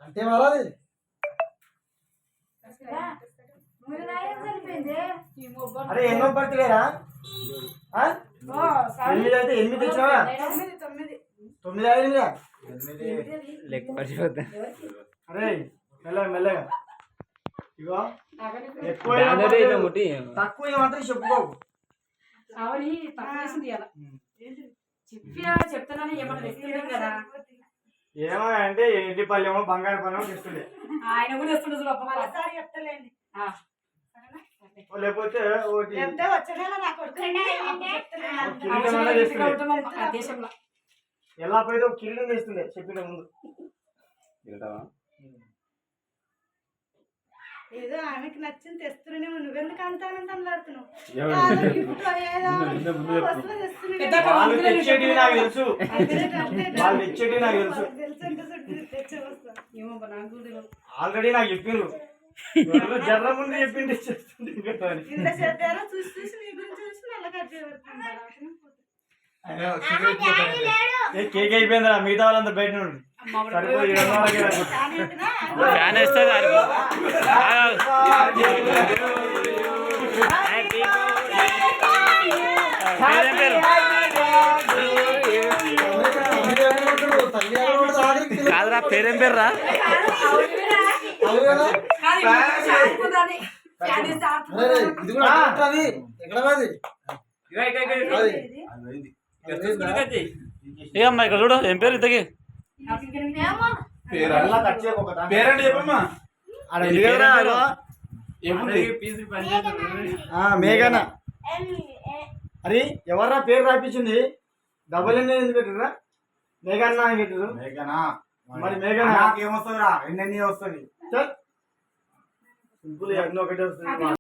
అంటే వాళ్ళది అరే ఎన్నో బర్త్డేరా 8 అయితే 8 తెచ్చినావా 9 అయిందిగా అరే మెల్లగా ఇగో ఎక్కువ తక్కువ మాత్రం చెప్పుకోకు చెప్తానని ఏమన్నా తెస్తుండే కదా ఏమో అంటే ఇంటి పల్లెమో బంగారు పల్లెమో తెస్తుండే ఆయన కూడా తెస్తుండే చెప్తలేండి లేకపోతే ఎలా పోయితే ఒక కిరీటం తెస్తుండే చెప్పిన ముందు ఏదో ఆమెకి నచ్చింది తెస్తూనే నువ్వెందుకు అంత ఆనందంలాడుతున్నావు వాళ్ళు తెచ్చేటివి నాకు తెలుసు ఆల్రెడీ నాకు చెప్పిండ్రు జర్ర ముందు చెప్పింది కేక్ అయిపోయిందా మిగతా వాళ్ళంతా బయట నుండి సరిపోయి కాదురా పేరేం పేర్రా ఏమ్మా ఇక్కడ చూడు ఏం పేరు ఇంతకి పేరండి చెప్పమ్మా మేఘనా అరే ఎవర్రా పేరు రాపించింది డబల్ ఎందుకు పెట్టిర్రా మేఘన్నా అని పెట్టిరు మరి మేఘనా ఏమొస్తుందిరా ఎన్ని వస్తుంది సింపుల్ ఎన్నో ఒకటి వస్తుంది